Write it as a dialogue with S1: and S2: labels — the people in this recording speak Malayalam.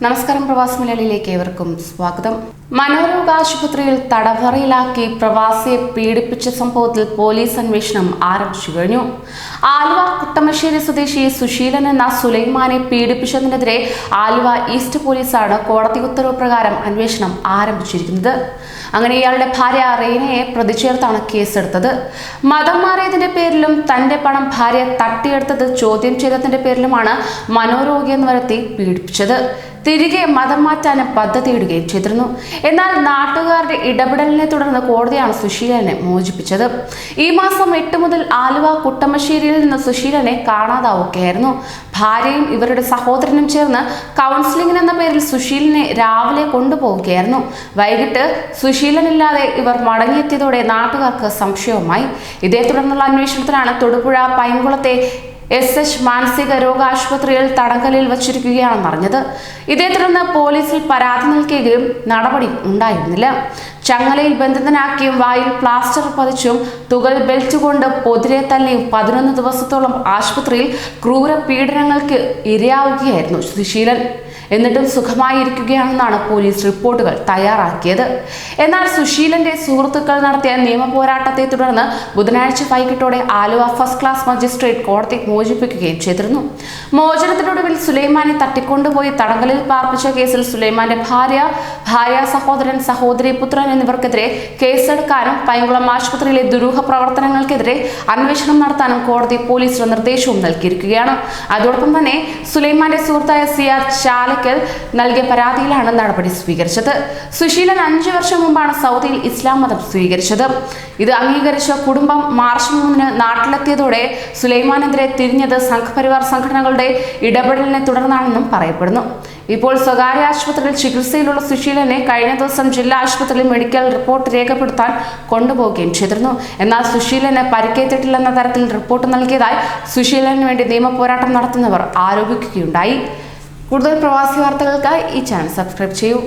S1: നമസ്കാരം, പ്രവാസി മലയാളിയിലേക്ക് ഏവർക്കും സ്വാഗതം. മനോരോഗ ആശുപത്രിയിൽ തടവറയിലാക്കി പ്രവാസിയെ പീഡിപ്പിച്ച സംഭവത്തിൽ പോലീസ് അന്വേഷണം ആരംഭിച്ചു കഴിഞ്ഞു. ആലുവ കുട്ടമശ്ശേരി സ്വദേശി സുശീലൻ എന്ന സുലൈമാനെ പീഡിപ്പിച്ചതിനെതിരെ ആലുവ ഈസ്റ്റ് പോലീസാണ് കോടതി ഉത്തരവ് പ്രകാരം അന്വേഷണം ആരംഭിച്ചിരിക്കുന്നത്. അങ്ങനെ ഇയാളുടെ ഭാര്യ റീനയെ പ്രതി ചേർത്താണ് കേസെടുത്തത്. മതം മാറിയതിന്റെ പേരിലും തന്റെ പണം ഭാര്യ തട്ടിയെടുത്തത് ചോദ്യം ചെയ്തതിന്റെ പേരിലുമാണ് മനോരോഗി എന്ന് വരുത്തി പീഡിപ്പിച്ചത്. തിരികെ മതം മാറ്റാനും പദ്ധതിയിടുകയും ചെയ്തിരുന്നു. എന്നാൽ നാട്ടുകാരുടെ ഇടപെടലിനെ തുടർന്ന് കോടതിയാണ് സുശീലനെ മോചിപ്പിച്ചത്. ഈ മാസം 8 മുതൽ ആലുവ കുട്ടമശ്ശേരിയിൽ നിന്ന് സുശീലനെ കാണാതാവുകയായിരുന്നു. ഭാര്യയും ഇവരുടെ സഹോദരനും ചേർന്ന് കൗൺസിലിംഗ് എന്ന പേരിൽ സുശീലനെ രാവിലെ കൊണ്ടുപോവുകയായിരുന്നു. വൈകിട്ട് സുശീലനില്ലാതെ ഇവർ മടങ്ങിയെത്തിയതോടെ നാട്ടുകാർക്ക് സംശയവുമായി. ഇതേ തുടർന്നുള്ള അന്വേഷണത്തിലാണ് തൊടുപുഴ പൈങ്കുളത്തെ SH മാനസിക രോഗ ആശുപത്രിയിൽ തടങ്കലിൽ വച്ചിരിക്കുകയാണെന്ന് അറിഞ്ഞത്. ഇതേ തുടർന്ന് പോലീസിൽ പരാതി നൽകിയെങ്കിലും നടപടി ഉണ്ടായിരുന്നില്ല. ചങ്ങലയിൽ ബന്ധിതനാക്കിയും വായിൽ പ്ലാസ്റ്റർ പതിച്ചും തുകൽ ബെൽറ്റ് കൊണ്ട് പൊതിരെ തല്ലിയും 11 ദിവസത്തോളം ആശുപത്രിയിൽ ക്രൂര പീഡനങ്ങൾക്ക് ഇരയാവുകയായിരുന്നു സുശീലൻ. എന്നിട്ടും സുഖമായിരിക്കുകയാണെന്നാണ് പോലീസ് റിപ്പോർട്ടുകൾ തയ്യാറാക്കിയത്. എന്നാൽ സുശീലന്റെ സുഹൃത്തുക്കൾ നടത്തിയ നിയമ പോരാട്ടത്തെ തുടർന്ന് ബുധനാഴ്ച വൈകിട്ടോടെ ആലുവ ഫസ്റ്റ് ക്ലാസ് മജിസ്ട്രേറ്റ് കോടതി മോചിപ്പിക്കുകയും ചെയ്തിരുന്നു. മോചനത്തിനൊടുവിൽ സുലൈമാനെ തട്ടിക്കൊണ്ടുപോയി തടങ്കലിൽ പാർപ്പിച്ച കേസിൽ സുലൈമാന്റെ ഭാര്യ സഹോദരൻ, സഹോദരി, പുത്രൻ എന്നിവർക്കെതിരെ കേസെടുക്കാനും പൈങ്കുളം ആശുപത്രിയിലെ ദുരൂഹ പ്രവർത്തനങ്ങൾക്കെതിരെ അന്വേഷണം നടത്താനും കോടതി പോലീസിന് നിർദ്ദേശവും നൽകിയിരിക്കുകയാണ്. അതോടൊപ്പം തന്നെ സുലൈമാന്റെ സുഹൃത്തായ സിയാദ് ചാലക്കൽ നൽകിയ പരാതിയിലാണ് നടപടി സ്വീകരിച്ചത്. സുശീലൻ 5 വർഷം മുമ്പാണ് സൗദിയിൽ ഇസ്ലാം മതം സ്വീകരിച്ചത്. ഇത് അംഗീകരിച്ച കുടുംബം മാർച്ച് 3-ന് നാട്ടിലെത്തിയതോടെ സുലൈമാനെതിരെ തിരിഞ്ഞത് സംഘപരിവാർ സംഘടനകളുടെ ഇടപെടലിനെ തുടർന്നാണെന്നും പറയപ്പെടുന്നു. ഇപ്പോൾ സ്വകാര്യ ആശുപത്രിയിൽ ചികിത്സയിലുള്ള സുശീലനെ കഴിഞ്ഞ ദിവസം ജില്ലാ ആശുപത്രിയിൽ മെഡിക്കൽ റിപ്പോർട്ട് രേഖപ്പെടുത്താൻ കൊണ്ടുപോവുകയും ചെയ്തിരുന്നു. എന്നാൽ സുശീലന് പരിക്കേറ്റിട്ടില്ലെന്ന തരത്തിൽ റിപ്പോർട്ട് നൽകിയതായി സുശീലന് വേണ്ടി നിയമ പോരാട്ടം നടത്തുന്നവർ ആരോപിക്കുകയുണ്ടായി. കൂടുതൽ പ്രവാസി വാർത്തകൾക്കായി ഈ ചാനൽ സബ്സ്ക്രൈബ് ചെയ്യൂ.